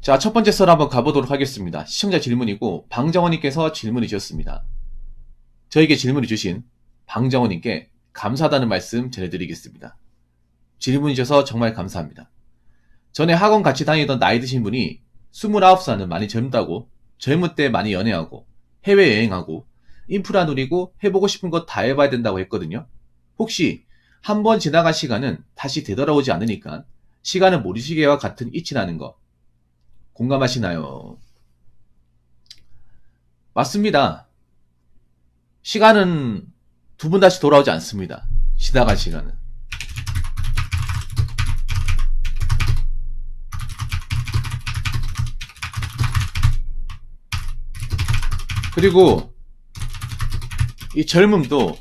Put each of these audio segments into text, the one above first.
자, 첫 번째 썰 한번 가보도록 하겠습니다. 시청자 질문이고 방정원님께서 질문을 주셨습니다. 저에게 질문을 주신 방정원님께 감사하다는 말씀 전해드리겠습니다. 질문 주셔서 정말 감사합니다. 전에 학원 같이 다니던 나이 드신 분이 29살은 많이 젊다고 젊을 때 많이 연애하고 해외여행하고 인프라 누리고 해보고 싶은 것 다 해봐야 된다고 했거든요. 혹시 한 번 지나간 시간은 다시 되돌아오지 않으니까 시간은 모래시계와 같은 이치라는 거 공감하시나요? 맞습니다. 시간은 두 번 다시 돌아오지 않습니다. 지나간 시간은. 그리고 이 젊음도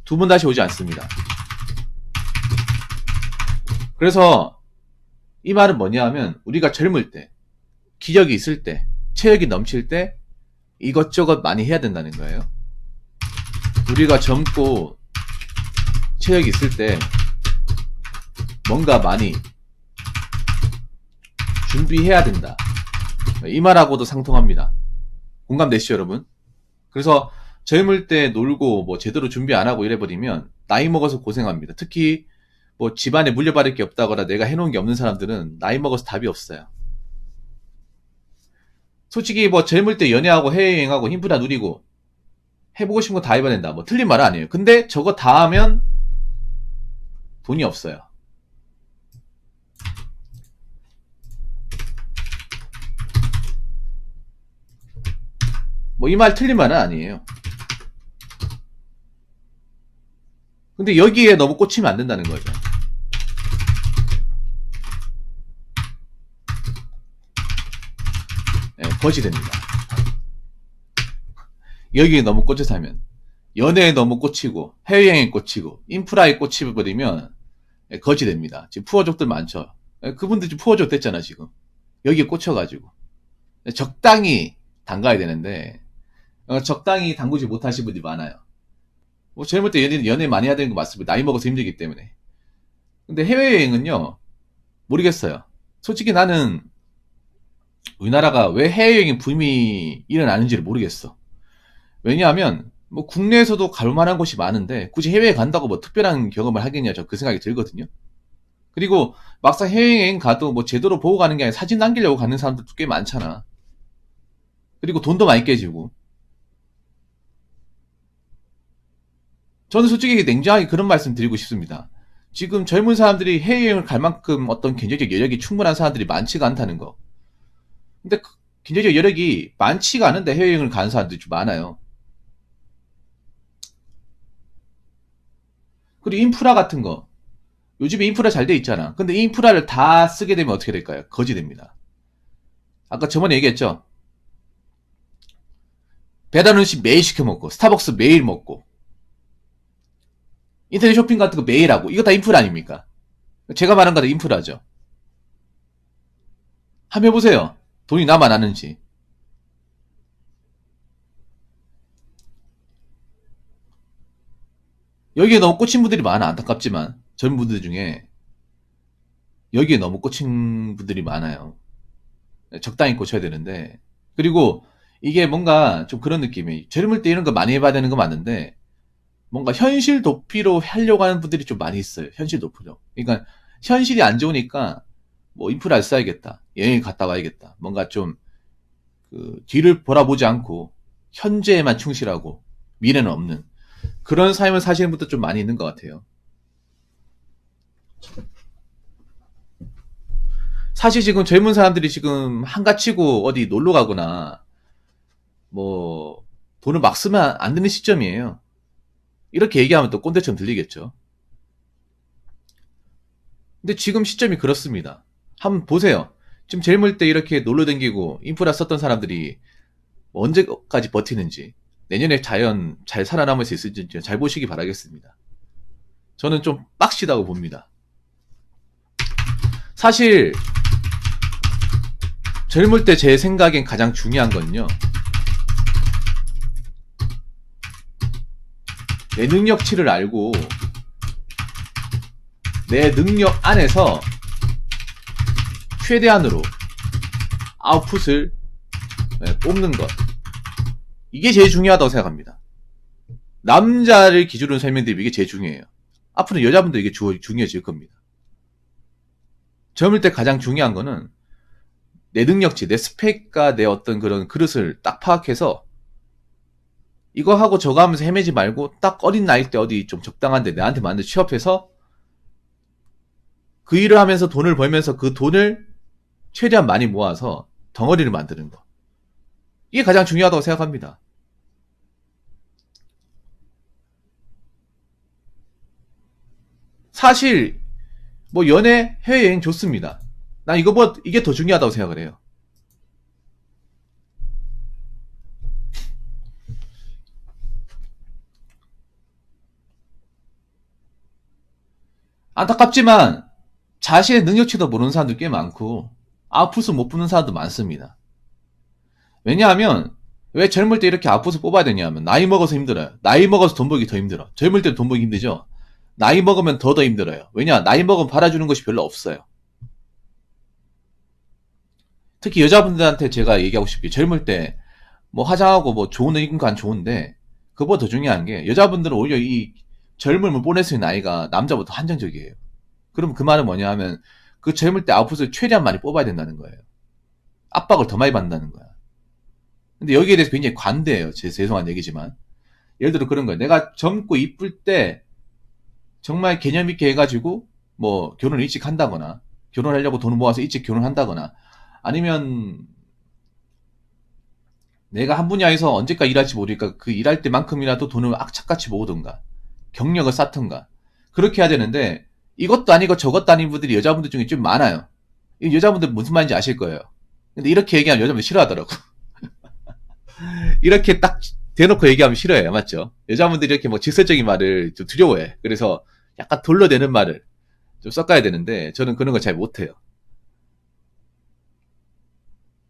두 번 다시 오지 않습니다. 그래서 이 말은 뭐냐 하면 우리가 젊을 때, 기력이 있을 때, 체력이 넘칠 때 이것저것 많이 해야 된다는 거예요. 우리가 젊고 체력이 있을 때 뭔가 많이 준비해야 된다. 이 말하고도 상통합니다. 공감되시죠, 여러분? 그래서 젊을 때 놀고 뭐 제대로 준비 안 하고 이래버리면 나이 먹어서 고생합니다. 특히 뭐 집안에 물려받을 게 없다거나 내가 해놓은 게 없는 사람들은 나이 먹어서 답이 없어요. 솔직히 뭐 젊을 때 연애하고 해외여행하고 인프라 누리고 해보고 싶은 거 다 해봐야 된다. 뭐 틀린 말은 아니에요. 근데 저거 다 하면 돈이 없어요. 뭐 이 말 틀린 말은 아니에요. 근데 여기에 너무 꽂히면 안 된다는 거죠. 네, 거지 됩니다. 여기에 너무 꽂혀서 하면 연애에 너무 꽂히고 해외여행에 꽂히고 인프라에 꽂히버리면 거지 됩니다. 지금 푸어족들 많죠. 그분들 지금 푸어족 됐잖아 지금. 여기에 꽂혀가지고 적당히 담가야 되는데 적당히 담그지 못하신 분들이 많아요. 뭐 젊을 때 연애 많이 해야 되는 거 맞습니다. 나이 먹어서 힘들기 때문에. 근데 해외여행은요 모르겠어요. 솔직히 나는 우리나라가 왜 해외여행 붐이 일어나는지를 모르겠어. 왜냐하면 뭐 국내에서도 갈 만한 곳이 많은데 굳이 해외에 간다고 뭐 특별한 경험을 하겠냐 저 그 생각이 들거든요. 그리고 막상 해외여행 가도 뭐 제대로 보고 가는 게 아니라 사진 남기려고 가는 사람들도 꽤 많잖아. 그리고 돈도 많이 깨지고. 저는 솔직히 냉정하게 그런 말씀 드리고 싶습니다. 지금 젊은 사람들이 해외여행을 갈 만큼 어떤 경제적 여력이 충분한 사람들이 많지가 않다는 거. 근데 경제적 여력이 많지가 않은데 해외여행을 가는 사람들이 좀 많아요. 그리고 인프라 같은 거. 요즘에 인프라 잘 돼 있잖아. 근데 이 인프라를 다 쓰게 되면 어떻게 될까요? 거지 됩니다. 아까 저번에 얘기했죠? 배달 음식 매일 시켜 먹고, 스타벅스 매일 먹고, 인터넷 쇼핑 같은 거 매일 하고, 이거 다 인프라 아닙니까? 제가 말한 거 다 인프라죠. 한번 해보세요. 돈이 남아나는지. 여기에 너무 꽂힌 분들이 많아. 안타깝지만. 젊은 분들 중에. 여기에 너무 꽂힌 분들이 많아요. 적당히 꽂혀야 되는데. 그리고 이게 뭔가 좀 그런 느낌이 젊을 때 이런 거 많이 해봐야 되는 거 맞는데 뭔가 현실 도피로 하려고 하는 분들이 좀 많이 있어요. 현실 도피로. 그러니까 현실이 안 좋으니까 뭐 인프라를 써야겠다. 여행 갔다 와야겠다. 뭔가 좀 그 뒤를 돌아보지 않고 현재에만 충실하고 미래는 없는 그런 삶을 사시는 분도 좀 많이 있는 것 같아요. 사실 지금 젊은 사람들이 지금 한가치고 어디 놀러 가거나 뭐 돈을 막 쓰면 안 되는 시점이에요. 이렇게 얘기하면 또 꼰대처럼 들리겠죠. 근데 지금 시점이 그렇습니다. 한번 보세요. 지금 젊을 때 이렇게 놀러 다니고 인프라 썼던 사람들이 언제까지 버티는지 내년에 자연 잘 살아남을 수 있을지 잘 보시기 바라겠습니다. 저는 좀 빡시다고 봅니다. 사실 젊을 때 제 생각엔 가장 중요한 건요. 내 능력치를 알고 내 능력 안에서 최대한으로 아웃풋을 뽑는 것. 이게 제일 중요하다고 생각합니다. 남자를 기준으로 설명드리면 이게 제일 중요해요. 앞으로 여자분도 이게 중요해질 겁니다. 젊을 때 가장 중요한 거는 내 능력치, 내 스펙과 내 어떤 그런 그릇을 딱 파악해서 이거 하고 저거 하면서 헤매지 말고 딱 어린 나이 때 어디 좀 적당한데 내한테 맞는 취업해서 그 일을 하면서 돈을 벌면서 그 돈을 최대한 많이 모아서 덩어리를 만드는 거. 이게 가장 중요하다고 생각합니다. 사실 뭐 연애, 해외여행 좋습니다. 난 이게 더 중요하다고 생각을 해요. 안타깝지만 자신의 능력치도 모르는 사람들 꽤 많고 아웃풋을 못 pu는 사람도 많습니다. 왜냐하면 왜 젊을 때 이렇게 아웃풋을 뽑아야 되냐면 나이 먹어서 힘들어요. 나이 먹어서 돈 벌기 더 힘들어. 젊을 때 돈 벌기 힘들죠. 나이 먹으면 더 힘들어요. 왜냐? 나이 먹으면 받아주는 것이 별로 없어요. 특히 여자분들한테 제가 얘기하고 싶게 젊을 때 뭐 화장하고 뭐 좋은 인간 좋은데 그거보다 더 중요한 게 여자분들은 오히려 이 젊음을 뽐낼 수 있는 나이가 남자보다 한정적이에요. 그럼 그 말은 뭐냐 하면 그 젊을 때 아웃풋을 최대한 많이 뽑아야 된다는 거예요. 압박을 더 많이 받는다는 거야. 근데 여기에 대해서 굉장히 관대해요. 죄송한 얘기지만. 예를 들어 그런 거예요. 내가 젊고 이쁠 때 정말 개념 있게 해가지고 뭐 결혼을 일찍 한다거나 결혼하려고 돈을 모아서 일찍 결혼한다거나 아니면 내가 한 분야에서 언제까지 일할지 모르니까 그 일할 때만큼이라도 돈을 악착같이 모으던가 경력을 쌓던가 그렇게 해야 되는데 이것도 아니고 저것도 아닌 분들이 여자분들 중에 좀 많아요. 이 여자분들 무슨 말인지 아실 거예요. 근데 이렇게 얘기하면 여자분들 싫어하더라고. 이렇게 딱 대놓고 얘기하면 싫어해요. 맞죠? 여자분들이 이렇게 뭐 직설적인 말을 좀 두려워해. 그래서 약간 돌려대는 말을 좀 섞어야 되는데 저는 그런 걸 잘 못해요.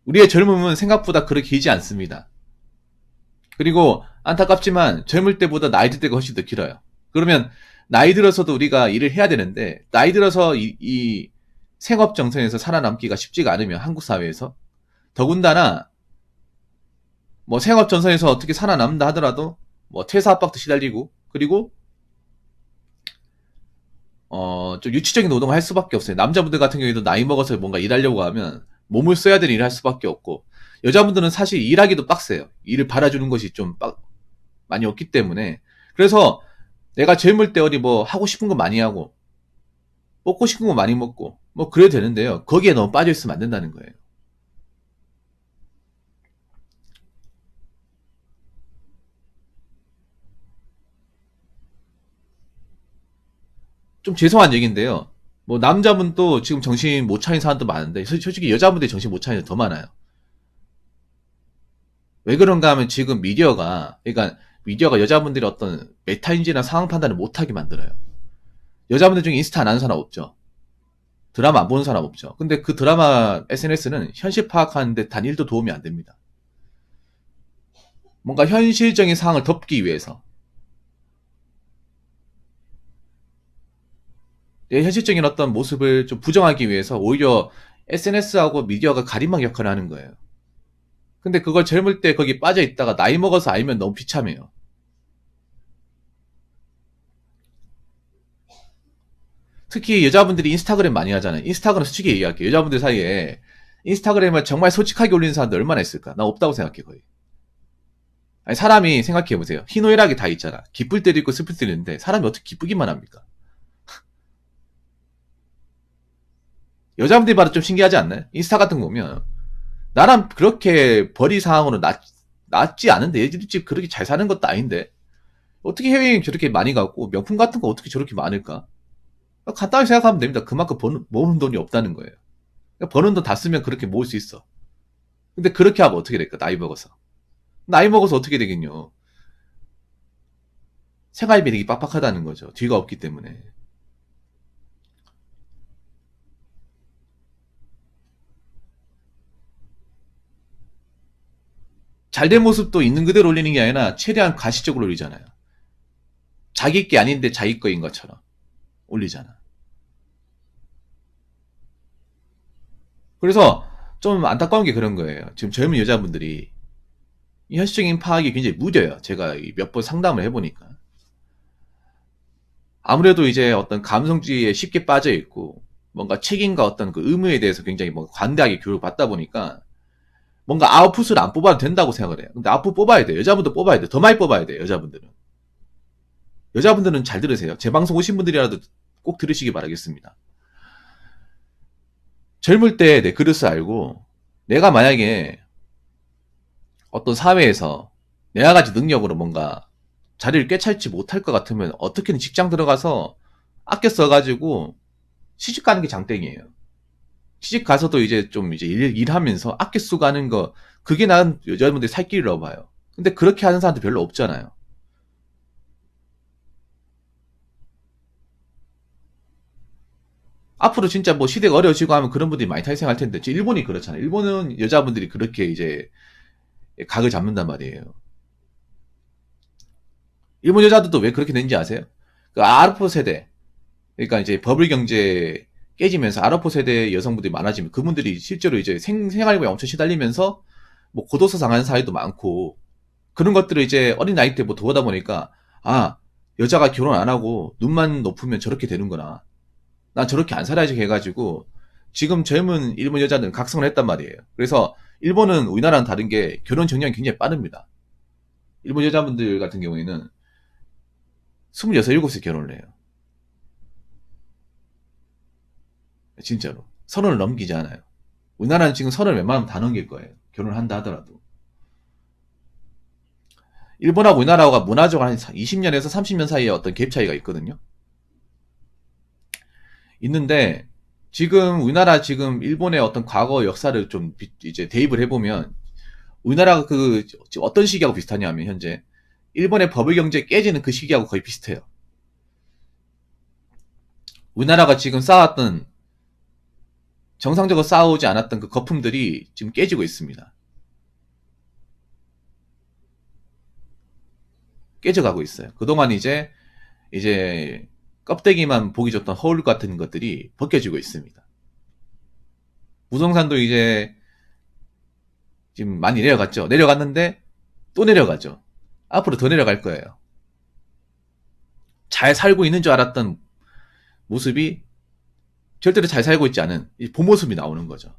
우리의 젊음은 생각보다 그렇게 길지 않습니다. 그리고 안타깝지만 젊을 때보다 나이 들 때가 훨씬 더 길어요. 그러면 나이 들어서도 우리가 일을 해야 되는데 나이 들어서 이 생업 정선에서 살아남기가 쉽지가 않으면 한국 사회에서 더군다나 뭐 생업 전선에서 어떻게 살아남는다 하더라도 뭐 퇴사 압박도 시달리고 그리고 좀 유치적인 노동을 할 수밖에 없어요. 남자분들 같은 경우에도 나이 먹어서 뭔가 일하려고 하면 몸을 써야 되는 일을 할 수밖에 없고 여자분들은 사실 일하기도 빡세요. 일을 받아주는 것이 좀 많이 없기 때문에 그래서 내가 젊을 때 어디 뭐 하고 싶은 거 많이 하고 먹고 싶은 거 많이 먹고 뭐 그래도 되는데요. 거기에 너무 빠져있으면 안 된다는 거예요. 좀 죄송한 얘기인데요. 뭐 남자분도 지금 정신 못 차린 사람도 많은데 솔직히 여자분들이 정신 못 차리는 더 많아요. 왜 그런가 하면 지금 미디어가 여자분들이 어떤 메타인지나 상황 판단을 못하게 만들어요. 여자분들 중에 인스타 안 하는 사람 없죠. 드라마 안 보는 사람 없죠. 근데 그 드라마 SNS는 현실 파악하는데 단 1도 도움이 안 됩니다. 뭔가 현실적인 상황을 덮기 위해서 내 현실적인 어떤 모습을 좀 부정하기 위해서 오히려 SNS하고 미디어가 가림막 역할을 하는 거예요. 근데 그걸 젊을 때 거기 빠져 있다가 나이 먹어서 알면 너무 비참해요. 특히 여자분들이 인스타그램 많이 하잖아요. 인스타그램 솔직히 얘기할게요. 여자분들 사이에 인스타그램을 정말 솔직하게 올리는 사람들 얼마나 있을까? 나 없다고 생각해 거의. 아니, 사람이 생각해보세요. 희노애락이 다 있잖아. 기쁠 때도 있고 슬플 때도 있는데 사람이 어떻게 기쁘기만 합니까? 여자분들이 봐도 좀 신기하지 않나요? 인스타 같은 거 보면 나랑 그렇게 벌이 상황으로 낮지 않은데 얘들 집 그렇게 잘 사는 것도 아닌데 어떻게 해외여행 저렇게 많이 가고 명품 같은 거 어떻게 저렇게 많을까? 간단하게 생각하면 됩니다. 그만큼 모으는 돈이 없다는 거예요. 그러니까 버는 돈 다 쓰면 그렇게 모을 수 있어. 근데 그렇게 하면 어떻게 될까? 나이 먹어서. 나이 먹어서 어떻게 되겠뇨? 생활비 되게 빡빡하다는 거죠. 뒤가 없기 때문에. 잘된 모습도 있는 그대로 올리는 게 아니라 최대한 가시적으로 올리잖아요. 자기 게 아닌데 자기 거인 것처럼 올리잖아. 그래서 좀 안타까운 게 그런 거예요. 지금 젊은 여자분들이 이 현실적인 파악이 굉장히 무뎌요. 제가 몇 번 상담을 해보니까. 아무래도 이제 어떤 감성주의에 쉽게 빠져 있고, 뭔가 책임과 어떤 그 의무에 대해서 굉장히 뭔가 관대하게 교육을 받다 보니까, 뭔가 아웃풋을 안 뽑아도 된다고 생각을 해요. 근데 아웃풋 뽑아야 돼요. 여자분도 뽑아야 돼요. 더 많이 뽑아야 돼요. 여자분들은. 여자분들은 잘 들으세요. 제 방송 오신 분들이라도 꼭 들으시기 바라겠습니다. 젊을 때 내 그릇을 알고, 내가 만약에 어떤 사회에서 내가 가진 능력으로 뭔가 자리를 꿰찰지 못할 것 같으면 어떻게든 직장 들어가서 아껴 써가지고 시집 가는 게 장땡이에요. 시집 가서도 이제 좀 이제 일하면서 아껴 쓰고 가는 거, 그게 난 여자분들이 살 길이라고 봐요. 근데 그렇게 하는 사람들 별로 없잖아요. 앞으로 진짜 뭐 시대가 어려워지고 하면 그런 분들이 많이 탈생할 텐데, 지금 일본이 그렇잖아요. 일본은 여자분들이 그렇게 이제 각을 잡는단 말이에요. 일본 여자들도 왜 그렇게 되는지 아세요? 그 아르포 세대, 그러니까 이제 버블 경제 깨지면서 아르포 세대 여성분들이 많아지면 그분들이 실제로 이제 생활비에 엄청 시달리면서 뭐 고도서 당하는 사례도 많고, 그런 것들을 이제 어린 나이 때 뭐 보다 보니까, 아, 여자가 결혼 안 하고 눈만 높으면 저렇게 되는구나. 난 저렇게 안 살아야지 해가지고 지금 젊은 일본 여자들은 각성을 했단 말이에요. 그래서 일본은 우리나라랑 다른 게 결혼 정년이 굉장히 빠릅니다. 일본 여자분들 같은 경우에는 26, 7세 결혼을 해요. 진짜로. 서른을 넘기지 않아요. 우리나라는 지금 서른 웬만하면 다 넘길 거예요. 결혼을 한다 하더라도. 일본하고 우리나라가 문화적으로 한 20년에서 30년 사이에 어떤 갭 차이가 있거든요. 있는데, 지금 우리나라 지금 일본의 어떤 과거 역사를 좀 이제 대입을 해보면, 우리나라가 그 어떤 시기하고 비슷하냐면 현재 일본의 버블 경제 깨지는 그 시기하고 거의 비슷해요. 우리나라가 지금 쌓았던, 정상적으로 쌓아오지 않았던 그 거품들이 지금 깨지고 있습니다. 깨져가고 있어요. 그동안 이제 껍데기만 보기 좋던 허울 같은 것들이 벗겨지고 있습니다. 부동산도 이제 지금 많이 내려갔죠. 내려갔는데 또 내려가죠. 앞으로 더 내려갈 거예요. 잘 살고 있는 줄 알았던 모습이 절대로 잘 살고 있지 않은 본 모습이 나오는 거죠.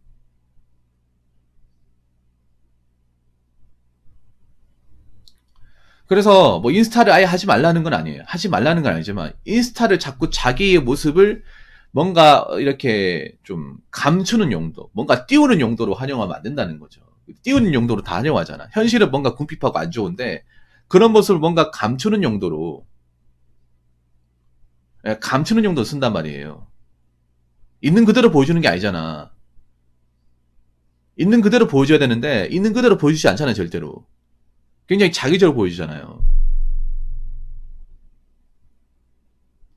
그래서 뭐 인스타를 아예 하지 말라는 건 아니에요. 하지 말라는 건 아니지만 인스타를 자꾸 자기의 모습을 뭔가 이렇게 좀 감추는 용도, 뭔가 띄우는 용도로 활용하면 안 된다는 거죠. 띄우는 용도로 다 활용하잖아. 현실은 뭔가 궁핍하고 안 좋은데 그런 모습을 뭔가 감추는 용도로, 감추는 용도로 쓴단 말이에요. 있는 그대로 보여주는 게 아니잖아. 있는 그대로 보여줘야 되는데 있는 그대로 보여주지 않잖아요, 절대로. 굉장히 자기적으로 보여주잖아요.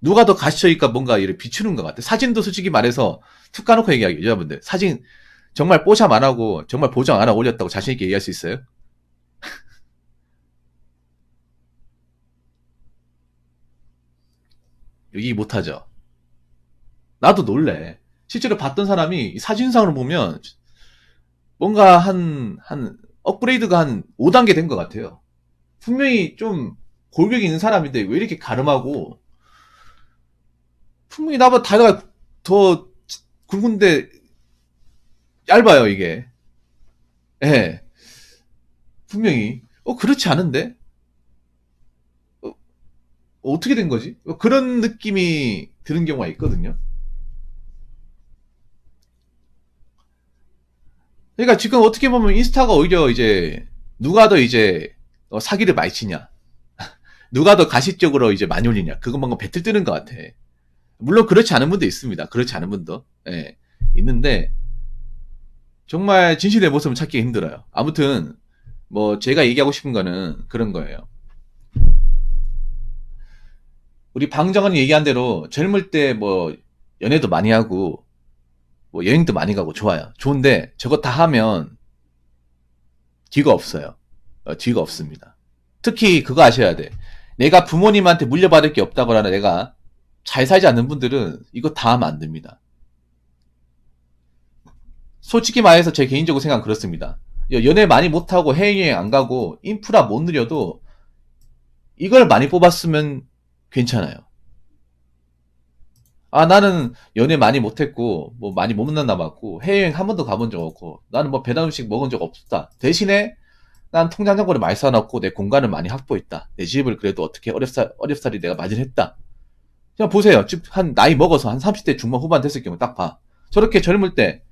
누가 더 가시적이니까 뭔가 이렇게 비추는 것 같아. 사진도 솔직히 말해서 툭 까놓고 얘기하기, 여러분들. 사진 정말 뽀샵 안 하고 정말 보정 안 하고 올렸다고 자신있게 얘기할 수 있어요? 얘기 못하죠. 나도 놀래. 실제로 봤던 사람이 사진상으로 보면 뭔가 한 업그레이드가 한 5단계 된 것 같아요. 분명히 좀 골격이 있는 사람인데 왜 이렇게 가름하고, 분명히 나보다 다리가 더 굵은데 얇아요, 이게. 예. 분명히. 그렇지 않은데? 어떻게 된 거지? 그런 느낌이 드는 경우가 있거든요. 그러니까 지금 어떻게 보면 인스타가 오히려 이제 누가 더 이제 사기를 많이 치냐, 누가 더 가식적으로 이제 많이 올리냐, 그것만 배틀 뜨는 것 같아. 물론 그렇지 않은 분도 있습니다. 그렇지 않은 분도, 예, 있는데 정말 진실의 모습을 찾기 힘들어요. 아무튼 뭐 제가 얘기하고 싶은 거는 그런 거예요. 우리 방정환이 얘기한 대로 젊을 때 뭐 연애도 많이 하고 뭐 여행도 많이 가고 좋아요. 좋은데 저거 다 하면 뒤가 없어요. 뒤가 없습니다. 특히 그거 아셔야 돼. 내가 부모님한테 물려받을 게 없다거나 내가 잘 살지 않는 분들은 이거 다 하면 안 됩니다. 솔직히 말해서 제 개인적으로 생각은 그렇습니다. 연애 많이 못하고 해외여행 안 가고 인프라 못 누려도 이걸 많이 뽑았으면 괜찮아요. 아, 나는 연애 많이 못했고, 뭐 많이 못 만나봤고, 해외여행 한 번도 가본 적 없고, 나는 뭐 배달 음식 먹은 적 없다. 대신에 난 통장 잔고를 많이 쌓아놨고, 내 공간을 많이 확보했다. 내 집을 그래도 어떻게 어렵사리 내가 마련했다. 그냥 보세요. 한 나이 먹어서 한 30대 중반 후반 됐을 경우 딱 봐. 저렇게 젊을 때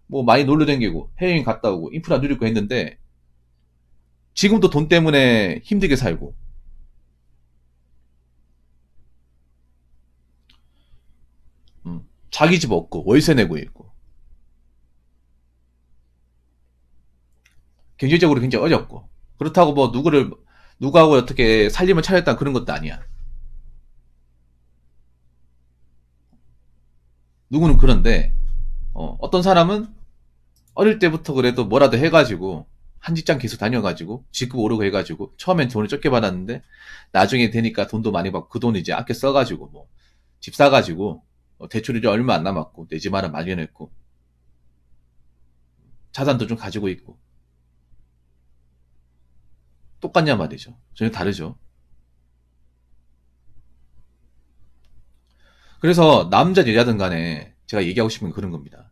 뭐 많이 놀러 다니고 해외여행 갔다 오고 인프라 누리고 했는데 지금도 돈 때문에 힘들게 살고 자기 집 없고 월세 내고 있고 경제적으로 굉장히 어렵고 그렇다고 뭐 누구하고 어떻게 살림을 차렸다 그런 것도 아니야. 누구는 그런데 어떤 사람은 어릴 때부터 그래도 뭐라도 해가지고 한 직장 계속 다녀가지고 직급 오르고 해가지고 처음엔 돈을 적게 받았는데 나중에 되니까 돈도 많이 받고 그 돈 이제 아껴 써가지고 뭐 집 사가지고 대출이 얼마 안 남았고 내 집 하나 마련했고 자산도 좀 가지고 있고 똑같냐 말이죠. 전혀 다르죠. 그래서 남자 여자든 간에 제가 얘기하고 싶은 건 그런 겁니다.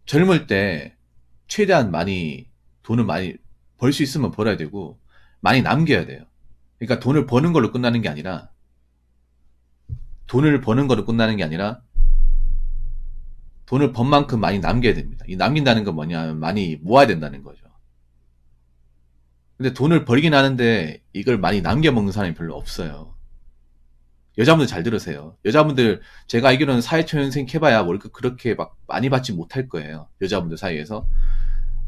젊을 때 최대한 많이 돈을 많이 벌 수 있으면 벌어야 되고 많이 남겨야 돼요. 그러니까 돈을 버는 걸로 끝나는 게 아니라 돈을 버는 걸로 끝나는 게 아니라 돈을 번 만큼 많이 남겨야 됩니다. 이 남긴다는 건 뭐냐면 많이 모아야 된다는 거죠. 근데 돈을 벌긴 하는데 이걸 많이 남겨 먹는 사람이 별로 없어요. 여자분들 잘 들으세요. 여자분들 제가 알기로는 사회초년생 해봐야 월급 그렇게 막 많이 받지 못할 거예요. 여자분들 사이에서.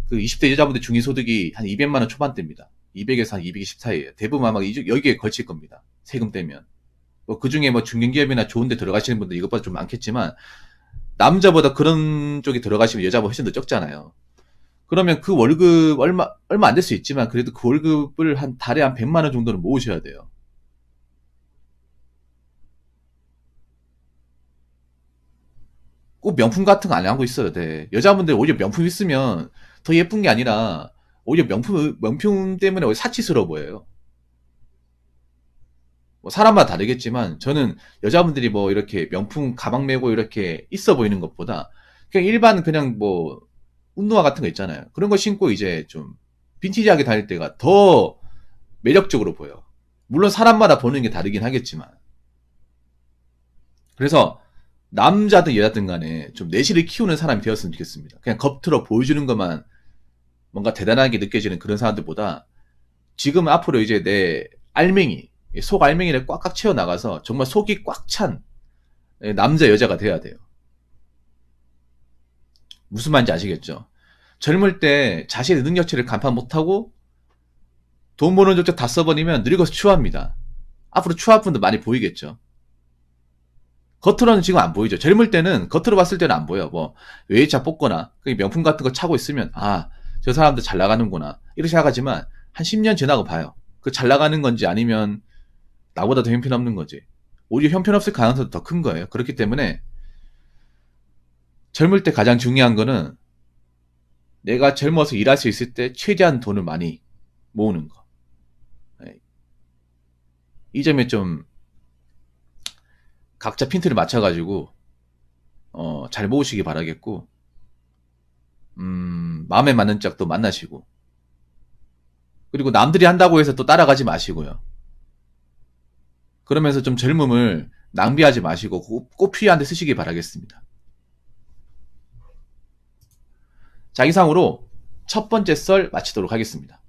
그 20대 여자분들 중위소득이 한 200만 원 초반대입니다. 200에서 한 220 사이에요. 대부분 아마 여기에 걸칠 겁니다. 세금 떼면. 뭐 그중에 뭐 중견기업이나 좋은 데 들어가시는 분들 이것보다 좀 많겠지만 남자보다 그런 쪽에 들어가시면 여자보다 훨씬 더 적잖아요. 그러면 그 월급 얼마 안 될 수 있지만 그래도 그 월급을 한 달에 한 100만 원 정도는 모으셔야 돼요. 꼭 명품 같은 거 안 하고 있어야 돼. 여자분들 오히려 명품 있으면 더 예쁜 게 아니라 오히려 명품 때문에 오히려 사치스러워 보여요. 뭐 사람마다 다르겠지만 저는 여자분들이 뭐 이렇게 명품 가방 메고 이렇게 있어 보이는 것보다 그냥 일반 그냥 뭐 운동화 같은 거 있잖아요. 그런 거 신고 이제 좀 빈티지하게 다닐 때가 더 매력적으로 보여. 물론 사람마다 보는 게 다르긴 하겠지만. 그래서 남자든 여자든 간에 좀 내실을 키우는 사람이 되었으면 좋겠습니다. 그냥 겉으로 보여주는 것만 뭔가 대단하게 느껴지는 그런 사람들보다 지금 앞으로 이제 내 알맹이, 속 알맹이를 꽉꽉 채워나가서 정말 속이 꽉 찬 남자, 여자가 돼야 돼요. 무슨 말인지 아시겠죠? 젊을 때 자신의 능력치를 간파 못하고 돈 버는 적도 다 써버리면 늙어서 추합니다. 앞으로 추할 분도 많이 보이겠죠. 겉으로는 지금 안 보이죠. 젊을 때는 겉으로 봤을 때는 안 보여. 뭐 외제차 뽑거나 명품 같은 거 차고 있으면 아, 저 사람들 잘 나가는구나 이렇게 생각하지만 한 10년 지나고 봐요. 그 잘 나가는 건지 아니면 나보다 더 형편없는 거지. 오히려 형편없을 가능성도 더 큰 거예요. 그렇기 때문에 젊을 때 가장 중요한 거는 내가 젊어서 일할 수 있을 때 최대한 돈을 많이 모으는 거. 네. 이 점에 좀 각자 핀트를 맞춰가지고 잘 모으시기 바라겠고 마음에 맞는 짝도 만나시고 그리고 남들이 한다고 해서 또 따라가지 마시고요. 그러면서 좀 젊음을 낭비하지 마시고 꼭 필요한 데 쓰시기 바라겠습니다. 자, 이상으로 첫 번째 썰 마치도록 하겠습니다.